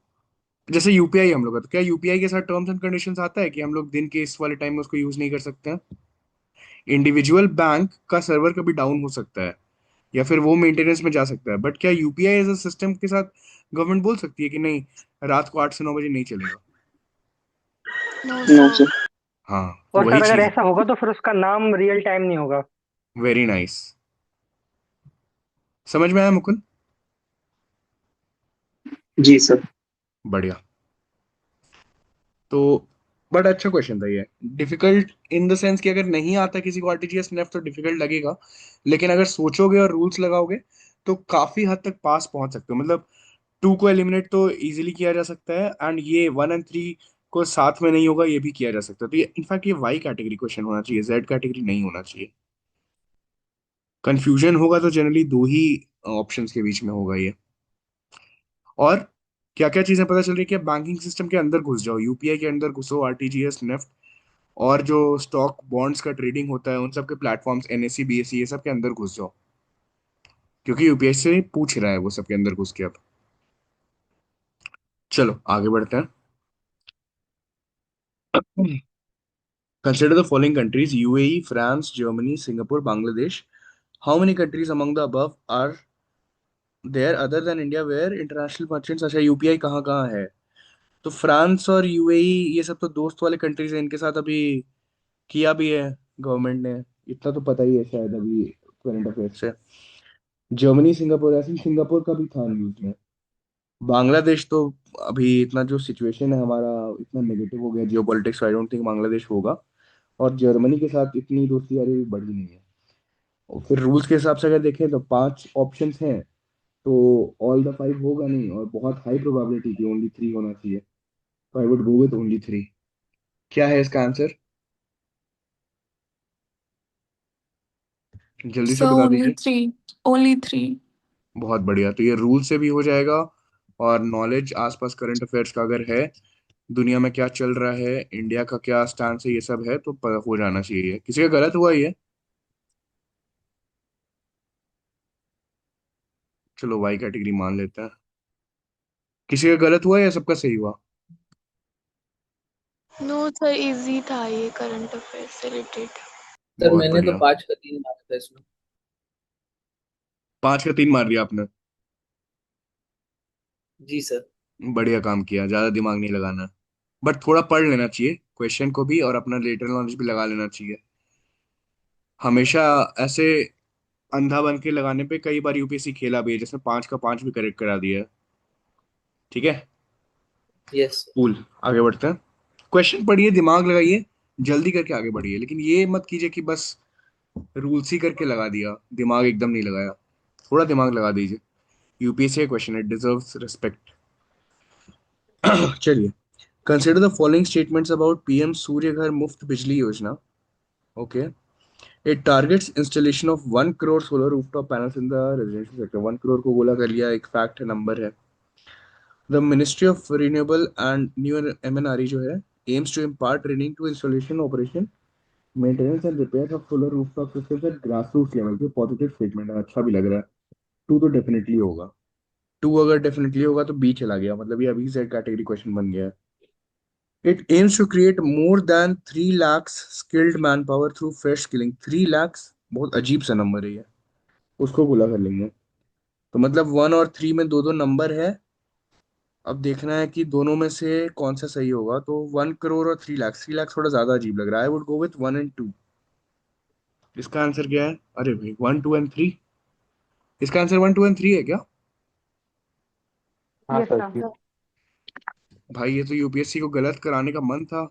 जैसे यूपीआई हम लोग का, तो क्या यूपीआई के साथ टर्म्स एंड कंडीशंस आता है कि हम लोग दिन के इस वाले टाइम में उसको यूज नहीं कर सकते हैं? इंडिविजुअल बैंक का सर्वर कभी डाउन हो सकता है या फिर वो मेंटेनेंस में जा सकता है, बट क्या यूपीआई एज अ सिस्टम के साथ गवर्नमेंट बोल सकती है कि नहीं, रात को 8 से 9 बजे नहीं चलेगा? No no sir. सर। हाँ, तो और वही सर अगर चीज है। ऐसा होगा तो फिर उसका नाम रियल टाइम नहीं होगा। Very nice. समझ में आया मुकुंद? जी सर। बढ़िया। तो बट अच्छा क्वेश्चन था ये। डिफिकल्ट इन द सेंस कि अगर नहीं आता किसी को आरटीजीएस नेफ्ट तो डिफिकल्ट लगेगा, लेकिन अगर सोचोगे और रूल्स लगाओगे तो काफी हद तक पास पहुंच सकते हो। मतलब 2 को एलिमिनेट तो इजीली किया जा सकता है, एंड ये 1 और 3 को साथ में नहीं होगा ये भी किया जा सकता है। तो ये इनफैक्ट ये वाई कैटेगरी क्वेश्चन होना चाहिए, जेड कैटेगरी नहीं होना चाहिए। कंफ्यूजन होगा तो जनरली दो ही ऑप्शंस के बीच में होगा ये। और क्या क्या चीजें पता चल रही है कि बैंकिंग सिस्टम के अंदर घुस जाओ, यूपीआई के अंदर घुसो, आरटीजीएस नेफ्ट और जो स्टॉक बॉन्ड्स का ट्रेडिंग होता है उन सब के प्लेटफॉर्म्स, एनएससी बीएससी ये सब के अंदर घुस जाओ, क्योंकि यूपीएस से पूछ रहा है वो सब के अंदर घुस के। अब चलो आगे बढ़ते हैं। Consider the following countries: UAE, France, Germany, Singapore, Bangladesh. How many countries among the above are there other than India where international merchants? अच्छा, यूपीआई कहाँ कहाँ है? तो फ्रांस और यूएई ये सब तो दोस्त वाले कंट्रीज हैं, इनके साथ अभी किया भी है गवर्नमेंट ने, इतना तो पता ही है शायद अभी करंट अफेयर से। जर्मनी, सिंगापुर, ऐसे सिंगापुर का भी था न्यूज में। बांग्लादेश तो अभी इतना जो सिचुएशन है हमारा इतना नेगेटिव हो गया जियो politics, I don't think Bangladesh होगा। और जर्मनी के साथ इतनी दोस्ती यारी भी बढ़ी नहीं है। और फिर रूल्स के हिसाब से अगर देखें तो 5 ऑप्शंस हैं, तो ऑल द 5 होगा नहीं, और बहुत हाई प्रोबेबिलिटी थी ओनली 3 होना चाहिए। तो I would go with only 3। क्या है इसका आंसर? जल्दी से सर बता ओनली दीजिए। 3। ओनली 3। बहुत बढ़िया, तो ये रूल से भी हो जाएगा, और नॉलेज आसपास करंट अफेयर्स का अगर है, दुनिया में क्या चल रहा है, इंडिया का क्या स्टैंड है, ये सब है तो हो जाना चाहिए। किसी का गलत हुआ ये? चलो वाई कैटेगरी मान लेते हैं। किसी का गलत हुआ या सबका सही हुआ? नो सर, इजी था ये करंट अफेयर से रिलेटेड। सर बहुत मैंने तो बढ़िया। 5 का 3 मारा था इसमें। 5 का 3 मार दिया आपने। जी सर। बढ़िया काम किया, ज्यादा दिमाग नहीं लगाना। बट थोड़ा पढ़ लेना चाहिए क्वेश्चन को भी, और अपना लेटर नॉलेज भी लगा लेना चाहिए। हमेशा ऐसे अंधा बन के लगाने पे कई बार यूपीएससी खेला भी है, जैसे 5 का 5 भी करेक्ट करा दिया है। ठीक है, यस। कूल। आगे बढ़ते हैं। क्वेश्चन पढ़िए, दिमाग लगाइए, जल्दी करके आगे बढ़िए, लेकिन ये मत कीजिए कि बस रूल्स ही करके लगा दिया, दिमाग एकदम नहीं लगाया। थोड़ा दिमाग लगा दीजिए। यूपीएससी का क्वेश्चन, इट डिजर्व्स रिस्पेक्ट। चलिए, consider the following statements about PM Surya Ghar Muft Bijli Yojana. Okay, it targets installation of 1 crore solar rooftop panels in the residential sector. 1 crore को गोला कर लिया, एक फैक्ट है, नंबर है। The ministry of renewable and new MNRE जो है, aims to impart training to installation, operation, maintenance and repair of solar rooftop systems at grassroots level. पे पॉजिटिव स्टेटमेंट है, अच्छा भी लग रहा है। 2 तो डेफिनेटली होगा। 2 अगर डेफिनेटली होगा तो बी चला गया, मतलब ये अभी जेड कैटेगरी क्वेश्चन बन गया है। It aims to create more than 3 lakhs skilled manpower through fresh skilling। 3 lakhs बहुत अजीब सा नंबर है ये, उसको गुला कर लेंगे। तो मतलब 1 और 3 में दो दो नंबर है। अब देखना है कि दोनों में से कौन सा सही होगा। तो 1 करोड़ और 3 लाख, 3 लाख थोड़ा ज्यादा अजीब लग रहा है। I would go with 1 and 2। इसका आंसर क्या है? अरे भाई 1, 2 and 3। इसका आंसर 1, 2 and 3 है क्या? हाँ यस सर। सर। भाई ये तो यूपीएससी को गलत कराने का मन था।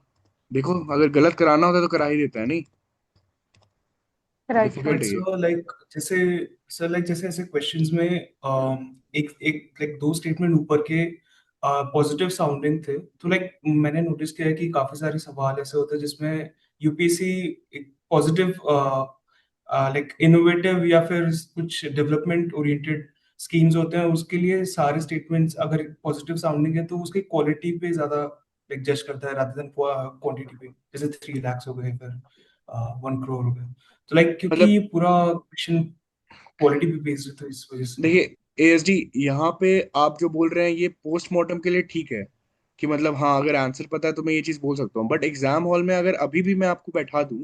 देखो, अगर गलत कराना होता तो करा ही देता है, नहीं? Right sir. डिफिकल्ट है ये। सो लाइक जैसे सर लाइक जैसे ऐसे क्वेश्चंस में एक एक लाइक दो स्टेटमेंट ऊपर के पॉजिटिव साउंडिंग थे, तो लाइक मैंने नोटिस किया है कि काफी सारे सवाल ऐसे होते हैं जिसमें यूपीएससी एक पॉजिटिव लाइक इनोवेटिव या फिर कुछ डेवलपमेंट ओरिएंटेड स्कीम्स होते हैं, उसके लिए सारे स्टेटमेंट्स अगर पॉजिटिव साउंडिंग है तो उसकी क्वालिटी पे ज्यादा लाइक जज करता है रादर देन क्वांटिटी पे। जैसे 3 lakhs हो गए, फिर 1 करोड़ हो गए, तो लाइक क्योंकि मतलब ये पूरा क्वेश्चन क्वालिटी पे बेस्ड है तो इस वजह से। देखिए एएसडी, यहाँ पे आप जो बोल रहे हैं ये पोस्टमार्टम के लिए ठीक है, कि मतलब हाँ अगर आंसर पता है तो मैं ये चीज बोल सकता हूँ, बट एग्जाम हॉल में अगर अभी भी मैं आपको बैठा दूं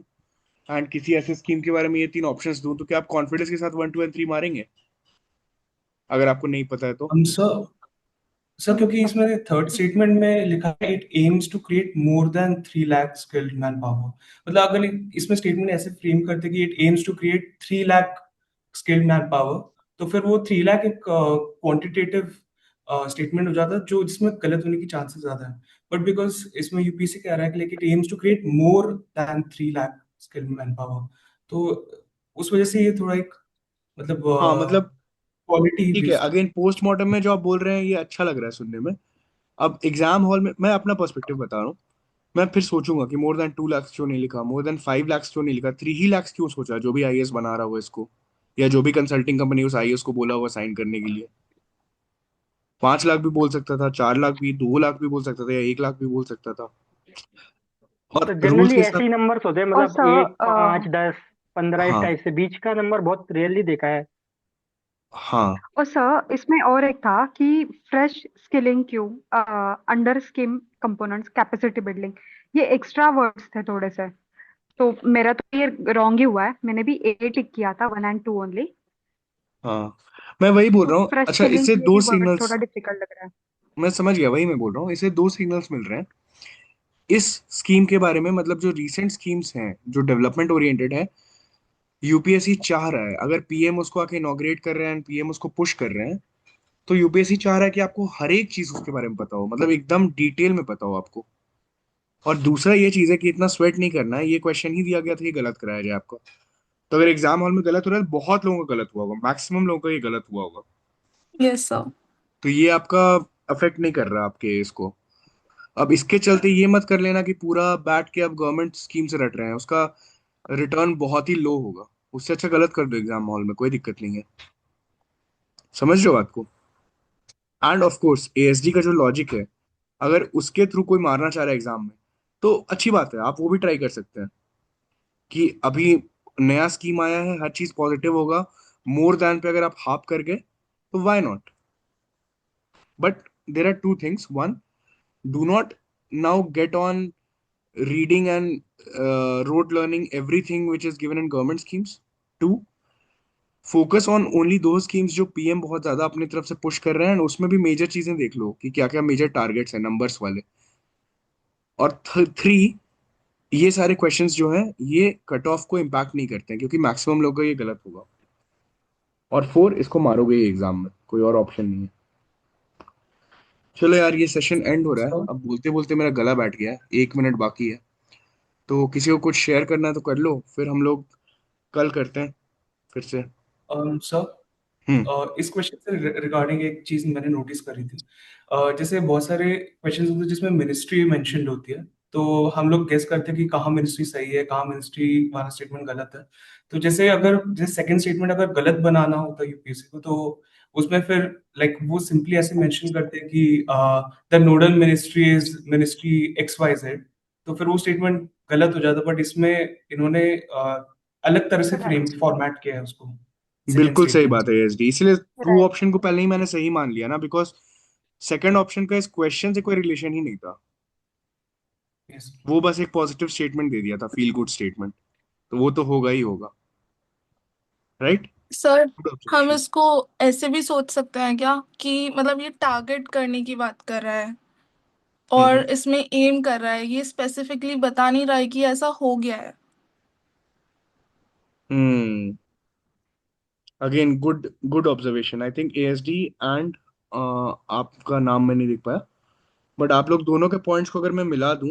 एंड किसी ऐसे स्कीम के बारे में ये तीन ऑप्शंस दूं, तो क्या आप कॉन्फिडेंस के साथ 1 2 एंड 3 मारेंगे अगर आपको नहीं पता है तो? हम सर सर क्योंकि इसमें थर्ड स्टेटमेंट में लिखा है it aims to create more than 3 lakh skilled manpower. मतलब अगर इसमें स्टेटमेंट ऐसे फ्रेम करते कि it aims to create 3 lakh skilled manpower, तो फिर वो 3 लाख एक क्वांटिटेटिव स्टेटमेंट हो जाता जो जिसमें गलत होने की चांसेस ज्यादा है। बट बिकॉज इसमें यूपीएससी कह रहा है कि like it aims to create more than 3 lakh skilled manpower, तो उस वजह से ये थोड़ा एक मतलब हाँ मतलब क्वालिटी ठीक है, बेस्ड। अगेन पोस्टमार्टम में जो आप बोल रहे हैं ये अच्छा लग रहा है सुनने में। अब एग्जाम हॉल में मैं अपना पर्सपेक्टिव बता रहा हूँ, मैं फिर सोचूंगा कि मोर देन 2 लाख क्यों नहीं लिखा, मोर देन 5 लाख क्यों नहीं लिखा, 3 ही लाख क्यों सोचा, जो भी आईएएस बना रहा हुआ इसको, या जो भी कंसल्टिंग कंपनी उस आईएएस को बोला हुआ साइन करने के लिए। 5 लाख भी बोल सकता था, 4 लाख भी, 2 लाख भी बोल सकता था, या 1 लाख भी बोल सकता था। तो और रूल्स जनरली के ऐसे साथ। ही नंबर्स होते हैं, और मतलब सर 1, 5, 10, 15 इस हाँ टाइप से, बीच का नंबर बहुत रेयरली देखा है। हाँ और सर इसमें और एक था कि फ्रेश स्किलिंग क्यों, under scheme components, capacity building, ये एक्स्ट्रा वर्ड्स थे थोड़े से। तो मेरा तो ये रॉन्ग ही हुआ है, मैंने भी ए टिक किया था 1 और 2 ओनली। हाँ, मैं वही बोल तो रहा हूँ। फ्रेश अच्छा, स्किलिंग इससे ये दो भी वर्ड सिग्नल्स, थोड़ा डिफिकल्ट लग रहा है। मैं समझ गया, वही मैं बोल रहा हूँ, इससे दो सिग्नल्स मिल रहे हैं इस स्कीम के बारे में। मतलब जो रीसेंट स्कीम्स हैं जो डेवलपमेंट ओरिएंटेड है, यूपीएससी चाह रहा है, अगर पीएम उसको आके इनॉग्रेट कर रहे हैं, पीएम उसको पुश कर रहे हैं, तो यूपीएससी चाह रहा है कि आपको हर एक चीज उसके बारे में पता हो, मतलब एकदम डिटेल में पता हो आपको। और दूसरा ये चीज है कि इतना स्वेट नहीं करना है, ये क्वेश्चन ही दिया गया था कि गलत कराया जाए आपको। तो अगर एग्जाम हॉल में गलत हो रहा है तो बहुत लोगों का गलत हुआ होगा, मैक्सिमम लोगों का ये गलत हुआ होगा। Yes sir. तो ये आपका अफेक्ट नहीं कर रहा आपके इसको। अब इसके चलते ये मत कर लेना कि पूरा बैठ के अब गवर्नमेंट स्कीम से रट रहे हैं, उसका रिटर्न बहुत ही लो होगा। उससे अच्छा गलत कर दो एग्जाम हॉल में, कोई दिक्कत नहीं है। समझ रहे हो बात को? एंड ऑफ कोर्स एएसडी का जो लॉजिक है, अगर उसके थ्रू कोई मारना चाह रहा है एग्जाम में, तो अच्छी बात है, आप वो भी ट्राई कर सकते हैं कि अभी नया स्कीम आया है, हर चीज पॉजिटिव होगा, मोर देन पे अगर आप हाफ कर गए तो why not. But there are two things, one, do not now get on reading and rote learning everything which is given in government schemes. Two, focus on only those schemes जो PM बहुत ज्यादा अपनी तरफ से push कर रहे हैं, and उसमें भी मेजर चीजें देख लो कि क्या क्या मेजर टारगेट्स हैं नंबर्स वाले। और थ्री, ये सारे क्वेश्चंस जो हैं ये कट ऑफ को इम्पैक्ट नहीं करते हैं, क्योंकि मैक्सिमम लोगों का ये गलत होगा। और फोर, इसको मारोगे ये एग्जाम में, कोई और ऑप्शन नहीं है। चलो यार, ये सेशन एंड हो रहा है, सर अब बोलते बोलते मेरा गला बैठ गया है, 1 मिनट बाकी है। तो किसी को कुछ शेयर करना है तो कर लो, फिर हम लोग कल करते हैं फिर से। सर हम्म। इस क्वेश्चन से रिगार्डिंग एक चीज मैंने नोटिस करी थी। जैसे बहुत सारे क्वेश्चंस होते हैं जिसमें मिनिस्ट्री मेंशन्ड होती है, तो हम लोग गेस करते हैं कि कहाँ मिनिस्ट्री सही है, कहाँ मिनिस्ट्री वाला स्टेटमेंट गलत है। तो जैसे सेकंड स्टेटमेंट अगर गलत बनाना होता है यूपीएससी को, तो उसमें फिर लाइक वो सिंपली ऐसे मेंशन करते हैं कि the nodal ministry is ministry X Y Z, तो फिर वो स्टेटमेंट गलत हो जाता। बट इसमें इन्होंने अलग तरह से फ्रेम राइट। फॉर्मेट किया है उसको, सेकंड बिल्कुल सही स्टेटमेंट। बात है एसडी, इसलिए ट्रू राइट। ऑप्शन को पहले ही मैंने सही मान लिया ना, बिकॉज सेकंड ऑप्शन का इस क्वेश्चन से कोई रिलेशन ही नहीं था। यस। वो बस एक पॉजिटिव स्टेटमेंट दे दिया था, फील गुड स्टेटमेंट, तो वो तो होगा ही होगा। राइट। सर गुड हम ऑब्जर्वेशन। इसको ऐसे भी सोच सकते हैं क्या कि मतलब ये टारगेट करने की बात कर रहा है और हम्म। इसमें एम कर रहा है, ये स्पेसिफिकली बता नहीं रहा है कि ऐसा हो गया है। Hmm. Again good good observation, I think ASD and आपका नाम मैं नहीं देख पाया, बट आप लोग दोनों के पॉइंट्स को अगर मैं मिला दूं